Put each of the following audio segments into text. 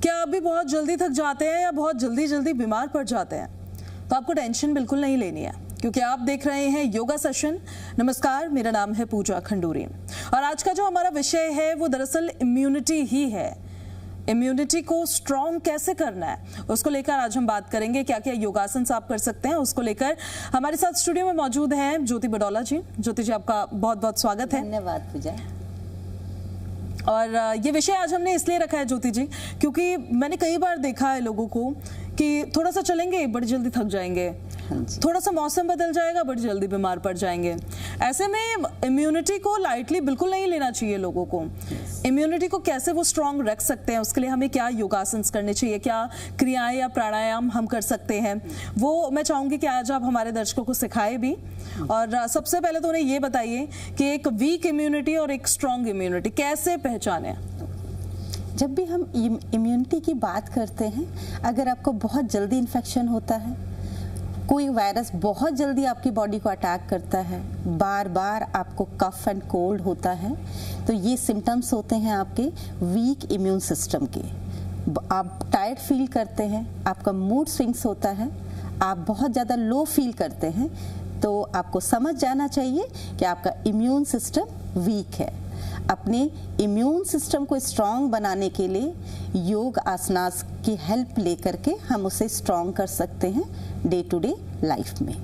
क्या आप भी बहुत जल्दी थक जाते हैं या बहुत जल्दी जल्दी बीमार पड़ जाते हैं? तो आपको टेंशन बिल्कुल नहीं लेनी है, क्योंकि आप देख रहे हैं योगा सेशन। नमस्कार, मेरा नाम है पूजा खंडूरी और आज का जो हमारा विषय है वो दरअसल इम्यूनिटी ही है। इम्यूनिटी को स्ट्रॉन्ग कैसे करना है उसको लेकर आज हम बात करेंगे। क्या क्या योगासन आप कर सकते हैं उसको लेकर हमारे साथ स्टूडियो में मौजूद हैं ज्योति बडौला जी। ज्योति जी, आपका बहुत बहुत स्वागत है। धन्यवाद पूजा। और ये विषय आज हमने इसलिए रखा है ज्योति जी, क्योंकि मैंने कई बार देखा है लोगों को कि थोड़ा सा चलेंगे बड़ी जल्दी थक जाएंगे, थोड़ा सा मौसम बदल जाएगा बड़ी जल्दी बीमार पड़ जाएंगे। ऐसे में इम्यूनिटी को लाइटली बिल्कुल नहीं लेना चाहिए लोगों को। इम्यूनिटी को कैसे वो स्ट्रांग रख सकते हैं, उसके लिए हमें क्या योगासन करने चाहिए, क्या क्रियाएं या प्राणायाम हम कर सकते हैं, वो मैं चाहूंगी कि आज आप हमारे दर्शकों को सिखाए भी। और सबसे पहले तो उन्हें ये बताइए कि एक वीक इम्यूनिटी और एक स्ट्रांग इम्यूनिटी कैसे पहचाने। जब भी हम इम्यूनिटी की बात करते हैं, अगर आपको बहुत जल्दी इन्फेक्शन होता है, कोई वायरस बहुत जल्दी आपकी बॉडी को अटैक करता है, बार बार आपको कफ एंड कोल्ड होता है, तो ये सिम्टम्स होते हैं आपके वीक इम्यून सिस्टम के। आप टायर्ड फील करते हैं, आपका मूड स्विंग्स होता है, आप बहुत ज़्यादा लो फील करते हैं, तो आपको समझ जाना चाहिए कि आपका इम्यून सिस्टम वीक है। अपने इम्यून सिस्टम को स्ट्रॉन्ग बनाने के लिए योग आसनास की हेल्प लेकर के हम उसे स्ट्रॉन्ग कर सकते हैं डे टू डे लाइफ में।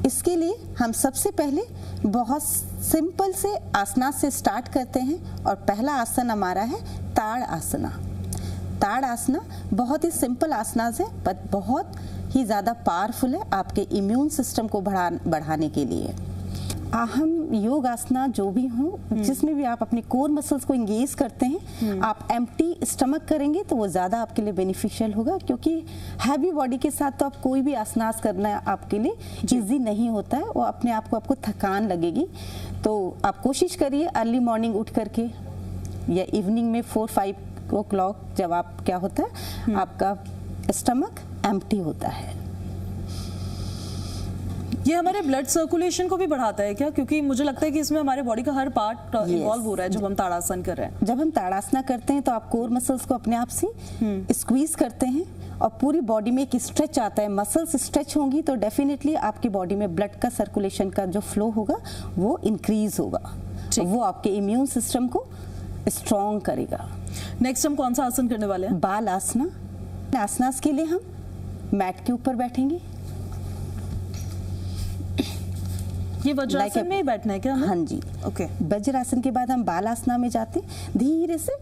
इसके लिए हम सबसे पहले बहुत सिंपल से आसनास से स्टार्ट करते हैं और पहला आसन हमारा है ताड़ आसना। ताड़ आसना बहुत ही सिंपल आसनास है पर बहुत ही ज़्यादा पावरफुल है आपके इम्यून सिस्टम को बढ़ाने के लिए। हम योग आसना जो भी हो जिसमें भी आप अपने कोर मसल्स को इंगेज करते हैं, आप एम्प्टी स्टमक करेंगे तो वो ज़्यादा आपके लिए बेनिफिशियल होगा, क्योंकि हैवी बॉडी के साथ तो आप कोई भी आसनास करना आपके लिए इजी नहीं होता है, वो अपने आप को आपको थकान लगेगी। तो आप कोशिश करिए अर्ली मॉर्निंग उठ करके या इवनिंग में 4-5 o'clock जब आप क्या होता है आपका स्टमक एम्प्टी होता है। ये हमारे ब्लड सर्कुलेशन को भी बढ़ाता है क्या? क्योंकि मुझे लगता है कि इसमें हमारे बॉडी का हर पार्ट इन्वॉल्व हो रहा है जब हम ताड़ासन कर रहे हैं। जब हम ताड़ासना करते हैं तो आप कोर मसल्स को अपने आप से स्क्वीज करते हैं और पूरी बॉडी में एक स्ट्रेच आता है। मसल्स स्ट्रेच होंगी तो डेफिनेटली आपकी बॉडी में ब्लड का सर्कुलेशन का जो फ्लो होगा वो इंक्रीज होगा, वो आपके इम्यून सिस्टम को स्ट्रॉन्ग करेगा। नेक्स्ट हम कौन सा आसन करने वाले हैं? बाल आसना। आसनास के लिए हम मैट के ऊपर बैठेंगे। ये वज्रासन में ही बैठना है क्या हमें? हाँ जी, ओके। वज्रासन के बाद हम बाल आसना में जाते, धीरे से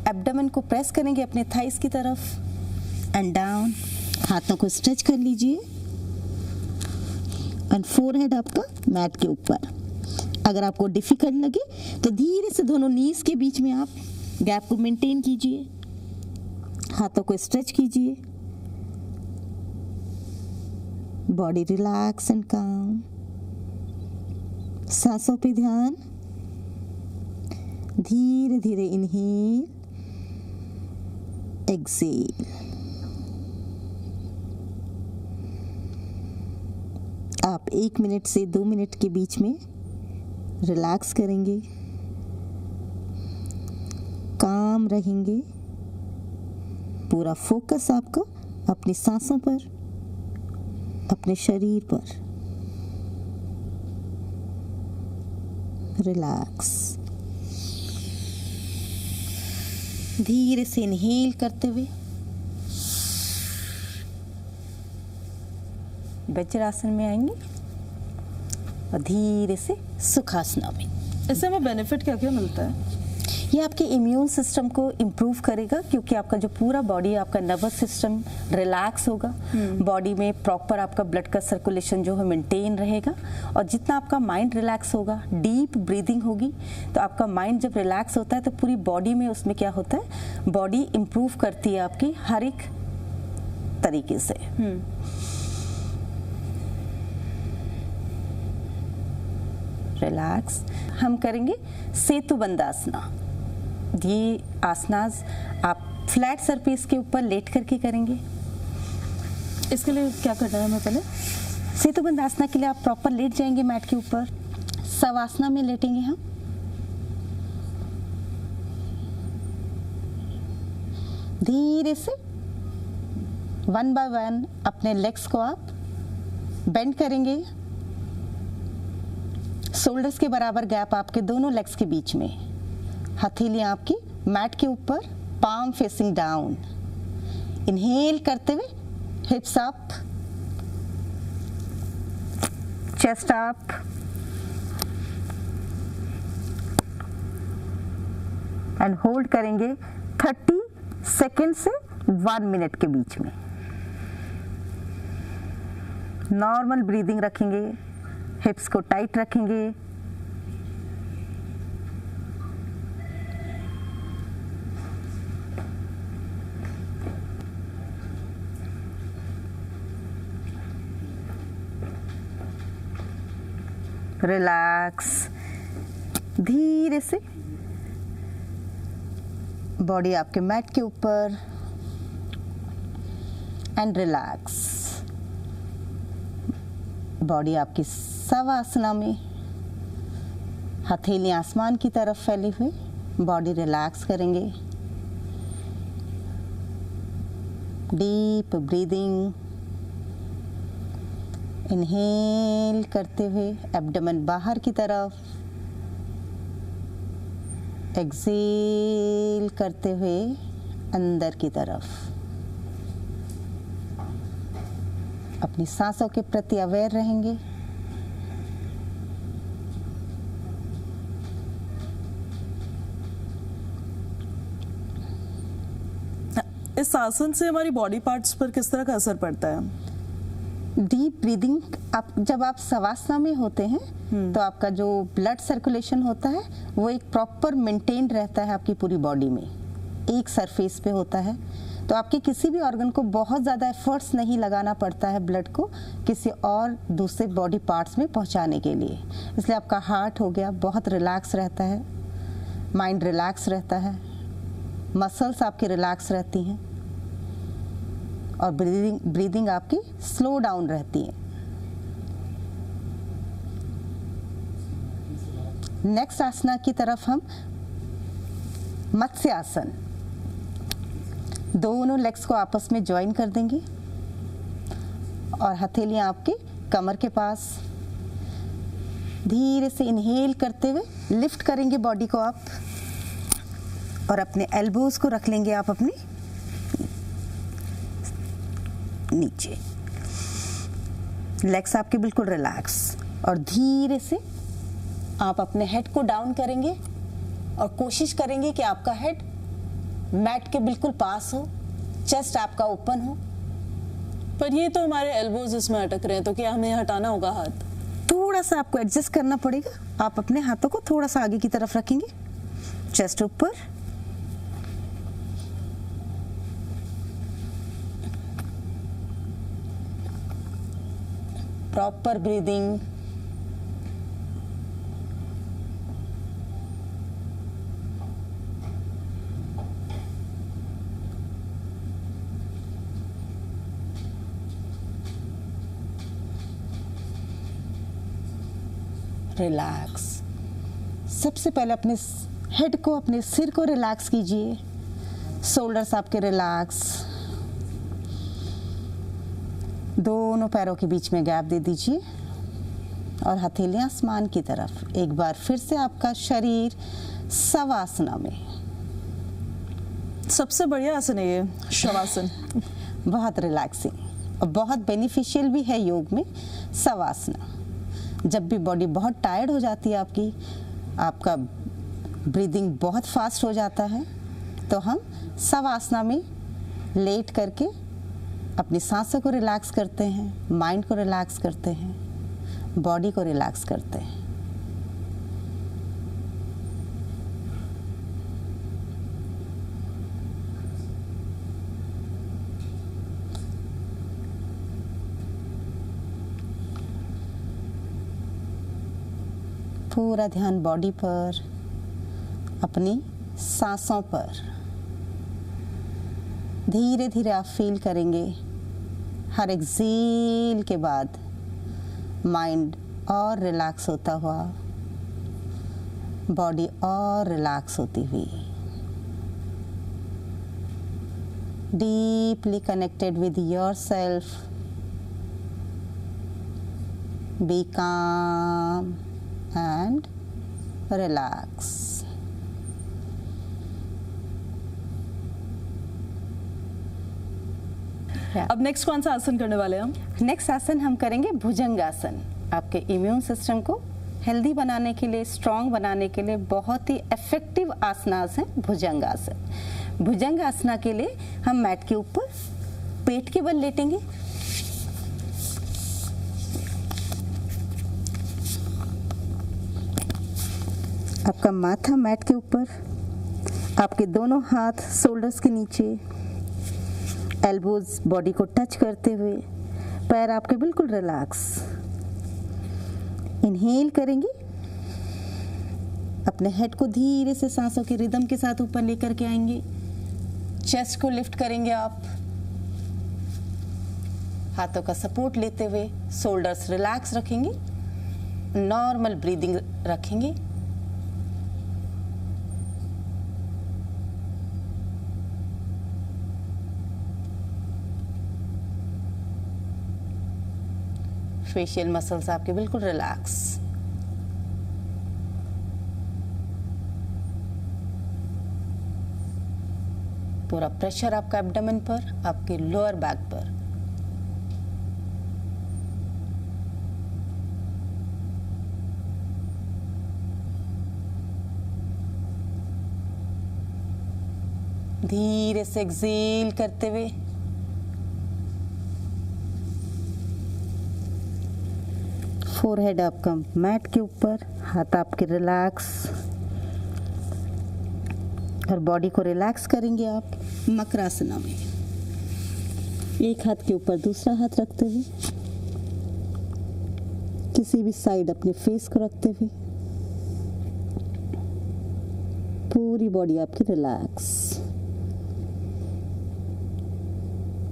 एब्डोमेन को प्रेस करेंगे अपने थाइस की तरफ एंड डाउन। हाथों को स्ट्रेच कर लीजिए एंड फोरहेड आपका मैट के ऊपर। अगर आपको डिफिकल्ट लगे तो धीरे से दोनों नीज के बीच में आप गैप को मेंटेन कीजिए, हाथों को स्ट्रेच कीजिए, बॉडी रिलैक्स एंड काम। सांसों पे ध्यान, धीरे धीरे इनहेल, एक्सेल। आप 1 मिनट से 2 मिनट के बीच में रिलैक्स करेंगे, काम रहेंगे, पूरा फोकस आपका अपनी सांसों पर, अपने शरीर पर। रिलैक्स। धीरे से इनहेल करते हुए वज्रासन में आएंगे और धीरे से सुखासना में। इससे हमें बेनिफिट क्या क्या मिलता है? ये आपके इम्यून सिस्टम को इम्प्रूव करेगा, क्योंकि आपका जो पूरा बॉडी, आपका नर्वस सिस्टम रिलैक्स होगा, बॉडी में प्रॉपर आपका ब्लड का सर्कुलेशन जो है मेंटेन रहेगा। और जितना आपका माइंड रिलैक्स होगा, डीप ब्रीदिंग होगी, तो आपका माइंड जब रिलैक्स होता है तो पूरी बॉडी में उसमें क्या होता है, बॉडी इम्प्रूव करती है आपकी हर एक तरीके से। रिलैक्स। हम करेंगे सेतुबंधासना। ये आसनास आप फ्लैट सरफेस के ऊपर लेट करके करेंगे। इसके लिए क्या करना है हमें? पहले सेतुबंधासना के लिए आप प्रॉपर लेट जाएंगे मैट के ऊपर, शवासना में लेटेंगे हम। धीरे से वन बाय वन अपने लेग्स को आप बेंड करेंगे। शोल्डर्स के बराबर गैप आपके दोनों लेग्स के बीच में। हथेलियां आपकी मैट के ऊपर, पाम फेसिंग डाउन। इनहेल करते हुए हिप्स up, chest up, and hold करेंगे 30 सेकेंड से 1 मिनट के बीच में। नॉर्मल ब्रीदिंग रखेंगे, हिप्स को टाइट रखेंगे। रिलैक्स, धीरे से बॉडी आपके मैट के ऊपर, एंड रिलैक्स। बॉडी आपकी शवासना में, हथेलियां आसमान की तरफ फैली हुई, बॉडी रिलैक्स करेंगे। डीप ब्रीदिंग, इनहेल करते हुए एब्डोमेन बाहर की तरफ, एक्सेल करते हुए अंदर की तरफ। अपनी सांसों के प्रति अवेयर रहेंगे। इस आसन से हमारी बॉडी पार्ट्स पर किस तरह का असर पड़ता है? डीप ब्रीदिंग, जब आप शवासना में होते हैं तो आपका जो ब्लड सर्कुलेशन होता है वो एक प्रॉपर मेंटेन रहता है आपकी पूरी बॉडी में, एक सरफेस पे होता है। तो आपके किसी भी ऑर्गन को बहुत ज़्यादा एफर्ट्स नहीं लगाना पड़ता है ब्लड को किसी और दूसरे बॉडी पार्ट्स में पहुंचाने के लिए। इसलिए आपका हार्ट हो गया बहुत रिलैक्स रहता है, माइंड रिलैक्स रहता है, मसल्स आपकी रिलैक्स रहती हैं, और ब्रीदिंग आपकी स्लो डाउन रहती है। नेक्स्ट आसना की तरफ हम मत्स्य आसन। दोनों लेग्स को आपस में ज्वाइन कर देंगे और हथेलियां आपके कमर के पास। धीरे से इनहेल करते हुए लिफ्ट करेंगे बॉडी को आप, और अपने एल्बोज को रख लेंगे आप अपनी नीचे। लेग्स आपके बिल्कुल रिलैक्स, और धीरे से आप अपने हेड को डाउन करेंगे और कोशिश करेंगे कि आपका हेड मैट के बिल्कुल पास हो, चेस्ट आपका ओपन हो। पर ये तो हमारे एल्बोज इसमें अटक रहे हैं, तो क्या हमें हटाना होगा हाथ? थोड़ा सा आपको एडजस्ट करना पड़ेगा। आप अपने हाथों को थोड़ा सा आगे की तरफ रखेंगे, चेस्ट ऊपर, प्रॉपर ब्रीदिंग। रिलैक्स। सबसे पहले अपने हेड को, अपने सिर को रिलैक्स कीजिए। शोल्डर्स आपके रिलैक्स। दोनों पैरों के बीच में गैप दे दीजिए और हथेलियां आसमान की तरफ। एक बार फिर से आपका शरीर शवासना में। सबसे बढ़िया आसन है ये शवासन। बहुत रिलैक्सिंग और बहुत बेनिफिशियल भी है योग में शवासना। जब भी बॉडी बहुत टायर्ड हो जाती है आपकी, आपका ब्रीदिंग बहुत फास्ट हो जाता है, तो हम शवासना में लेट करके अपनी सांसों को रिलैक्स करते हैं, माइंड को रिलैक्स करते हैं, बॉडी को रिलैक्स करते हैं। पूरा ध्यान बॉडी पर, अपनी सांसों पर। धीरे धीरे आप फील करेंगे हर एक्सेल के बाद माइंड और रिलैक्स होता हुआ, बॉडी और रिलैक्स होती हुई। deeply connected with yourself. Be calm and relax. अब नेक्स्ट कौन सा आसन करने वाले हैं हम? नेक्स्ट आसन हम करेंगे भुजंगासन। आपके इम्यून सिस्टम को हेल्दी बनाने के लिए, स्ट्रॉन्ग बनाने के लिए बहुत ही इफेक्टिव आसनास है भुजंगासन। भुजंगासना के लिए हम मैट के ऊपर पेट के बल लेटेंगे। आपका माथा मैट के ऊपर, आपके दोनों हाथ शोल्डर्स के नीचे, एल्बोज बॉडी को टच करते हुए, पैर आपके बिल्कुल रिलैक्स। इनहेल करेंगे, अपने हेड को धीरे से सांसों के रिदम के साथ ऊपर लेकर के आएंगे। चेस्ट को लिफ्ट करेंगे आप, हाथों का सपोर्ट लेते हुए शोल्डर्स रिलैक्स रखेंगे, नॉर्मल ब्रीदिंग रखेंगे। फेशियल मसल्स आपके बिल्कुल रिलैक्स। पूरा प्रेशर आपका एब्डोमेन पर, आपके लोअर बैक पर। धीरे से एक्सेल करते हुए फोरहेड आपका मैट के ऊपर, हाथ आपके रिलैक्स, और बॉडी को रिलैक्स करेंगे आप मकरासना में। एक हाथ के ऊपर दूसरा हाथ रखते हुए, किसी भी साइड अपने फेस को रखते हुए, पूरी बॉडी आपकी रिलैक्स।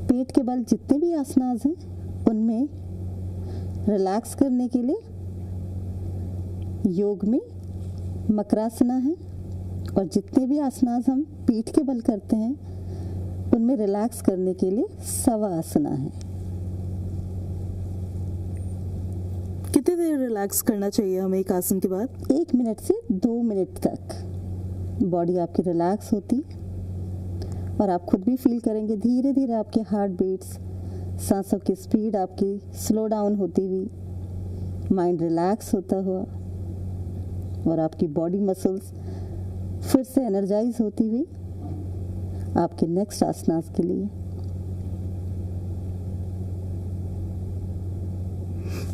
पेट के बल जितने भी आसनास हैं उनमें रिलैक्स करने के लिए योग में मकरासना है, और जितने भी आसनास हम पीठ के बल करते हैं उनमें रिलैक्स करने के लिए शवासना है। कितनी देर रिलैक्स करना चाहिए हमें एक आसन के बाद? 1 मिनट से 2 मिनट तक बॉडी आपकी रिलैक्स होती, और आप खुद भी फील करेंगे धीरे धीरे आपके हार्ट बीट्स, सांसों की स्पीड आपकी स्लो डाउन होती हुई, माइंड रिलैक्स होता हुआ, और आपकी बॉडी मसल्स फिर से एनर्जाइज होती हुई आपके नेक्स्ट आसनास के लिए।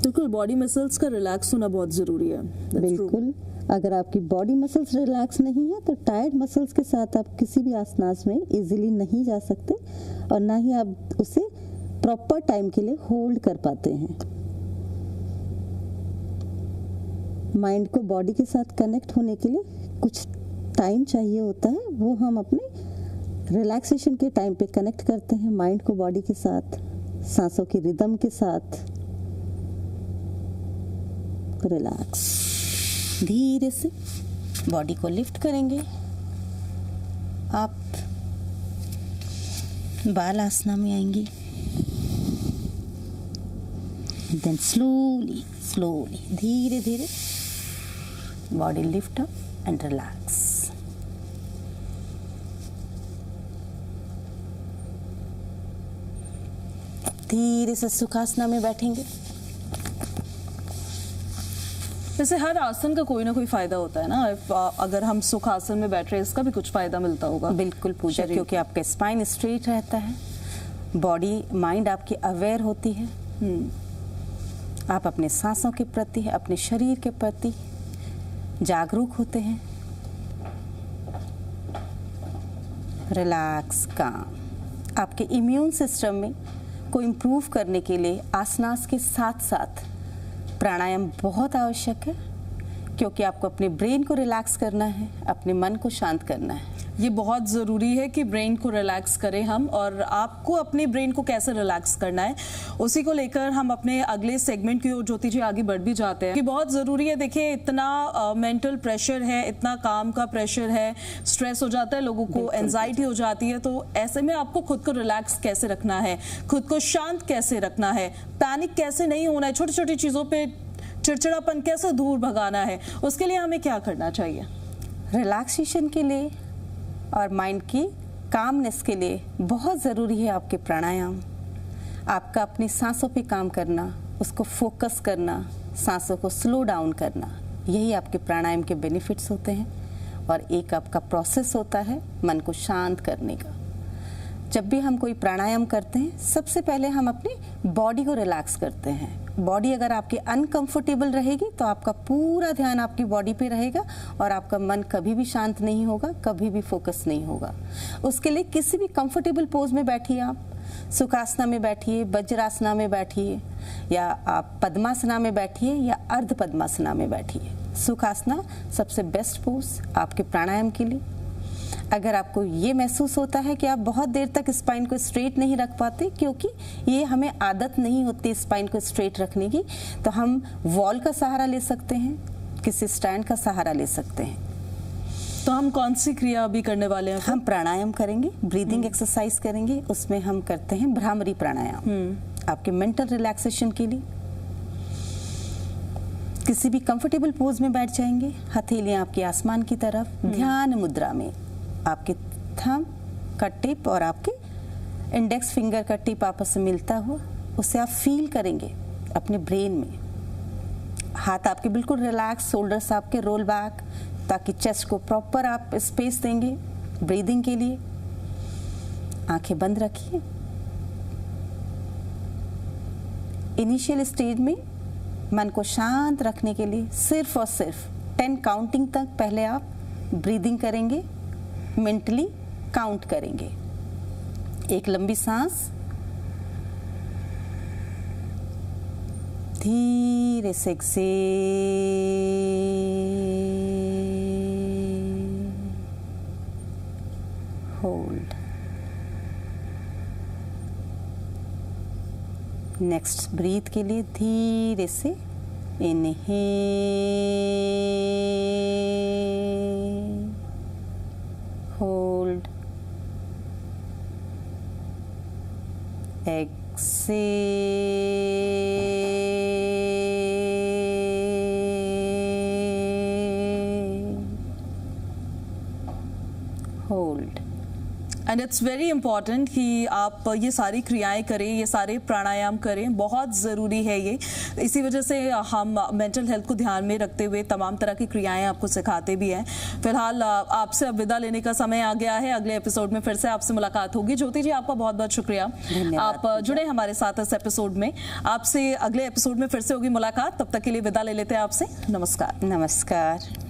बिल्कुल, बॉडी मसल्स का रिलैक्स होना बहुत जरूरी है। बिल्कुल, अगर आपकी बॉडी मसल्स रिलैक्स नहीं है तो टायर्ड मसल्स के साथ आप किसी भी आसनास में इजीली नहीं जा सकते, और ना ही आप उसे प्रॉपर टाइम के लिए होल्ड कर पाते हैं। माइंड को बॉडी के साथ कनेक्ट होने के लिए कुछ टाइम चाहिए होता है, वो हम अपने रिलैक्सेशन के टाइम पे कनेक्ट करते हैं माइंड को बॉडी के साथ, सांसों की रिदम के साथ। रिलैक्स, धीरे से बॉडी को लिफ्ट करेंगे आप, बाल आसना में आएंगे। देन स्लोली स्लोली धीरे धीरे body lift up and relax. धीरे से सुखासना में बैठेंगे। जैसे हर आसन का कोई ना कोई फायदा होता है ना, अगर हम सुखासन में बैठ रहे हैं इसका भी कुछ फायदा मिलता होगा। बिल्कुल पूजा, क्योंकि आपका स्पाइन स्ट्रेट रहता है, बॉडी माइंड आपकी अवेयर होती है, आप अपने सांसों के प्रति, अपने शरीर के प्रति जागरूक होते हैं। रिलैक्स, काम। आपके इम्यून सिस्टम में को इम्प्रूव करने के लिए आसनास के साथ साथ प्राणायाम बहुत आवश्यक है, क्योंकि आपको अपने ब्रेन को रिलैक्स करना है, अपने मन को शांत करना है। ये बहुत ज़रूरी है कि ब्रेन को रिलैक्स करें हम, और आपको अपने ब्रेन को कैसे रिलैक्स करना है उसी को लेकर हम अपने अगले सेगमेंट की ओर ज्योति जी आगे बढ़ भी जाते हैं कि बहुत ज़रूरी है। देखिए, इतना मेंटल प्रेशर है, इतना काम का प्रेशर है, स्ट्रेस हो जाता है लोगों को, एंजाइटी हो जाती है, तो ऐसे में आपको खुद को रिलैक्स कैसे रखना है, खुद को शांत कैसे रखना है, पैनिक कैसे नहीं होना है, छोटी छोटी चीज़ों पे चिड़चिड़ापन कैसे दूर भगाना है, उसके लिए हमें क्या करना चाहिए? रिलैक्सेशन के लिए और माइंड की कामनेस के लिए बहुत ज़रूरी है आपके प्राणायाम। आपका अपनी सांसों पे काम करना, उसको फोकस करना, सांसों को स्लो डाउन करना, यही आपके प्राणायाम के बेनिफिट्स होते हैं। और एक आपका प्रोसेस होता है मन को शांत करने का। जब भी हम कोई प्राणायाम करते हैं, सबसे पहले हम अपनी बॉडी को रिलैक्स करते हैं। बॉडी अगर आपकी अनकंफर्टेबल रहेगी तो आपका पूरा ध्यान आपकी बॉडी पे रहेगा और आपका मन कभी भी शांत नहीं होगा, कभी भी फोकस नहीं होगा। उसके लिए किसी भी कंफर्टेबल पोज में बैठिए, आप सुखासना में बैठिए, वज्रासना में बैठिए, या आप पद्मासना में बैठिए या अर्ध पद्मासना में बैठिए। सुखासना सबसे बेस्ट पोज आपके प्राणायाम के लिए। अगर आपको ये महसूस होता है कि आप बहुत देर तक स्पाइन को स्ट्रेट नहीं रख पाते, क्योंकि ये हमें आदत नहीं होती स्पाइन को स्ट्रेट रखने की, तो हम वॉल का सहारा ले सकते हैं, किसी स्टैंड का सहारा ले सकते हैं। तो हम कौन सी क्रिया अभी करने वाले हैं? हम प्राणायाम करेंगे, ब्रीदिंग एक्सरसाइज करेंगे। उसमें हम करते हैं भ्रामरी प्राणायाम, आपके मेंटल रिलैक्सेशन के लिए। किसी भी कंफर्टेबल पोज में बैठ जाएंगे, हथेलियां आपके आसमान की तरफ, ध्यान मुद्रा में आपके थंब का टिप और आपके इंडेक्स फिंगर का टिप आपस में मिलता हुआ, उसे आप फील करेंगे अपने ब्रेन में। हाथ आपके बिल्कुल रिलैक्स, शोल्डर्स आपके रोल बैक, ताकि चेस्ट को प्रॉपर आप स्पेस देंगे ब्रीदिंग के लिए। आंखें बंद रखिए। इनिशियल स्टेज में मन को शांत रखने के लिए सिर्फ और सिर्फ 10 काउंटिंग तक पहले आप ब्रीदिंग करेंगे, मेंटली काउंट करेंगे। एक लंबी सांस, धीरे से एक्सेल, होल्ड। नेक्स्ट ब्रीथ के लिए धीरे से inhale, hold, exhale, hold. And it's very important कि आप ये सारी क्रियाएं करें, ये सारे प्राणायाम करें, बहुत ज़रूरी है ये। इसी वजह से हम मेंटल हेल्थ को ध्यान में रखते हुए तमाम तरह की क्रियाएं आपको सिखाते भी हैं। फिलहाल आपसे अब विदा लेने का समय आ गया है। अगले एपिसोड में फिर से आपसे मुलाकात होगी। ज्योति जी, आपका बहुत बहुत शुक्रिया, आप जुड़े हमारे साथ इस एपिसोड में। आपसे अगले एपिसोड में फिर से होगी मुलाकात। तब तक के लिए विदा ले लेते हैं आपसे। नमस्कार। नमस्कार।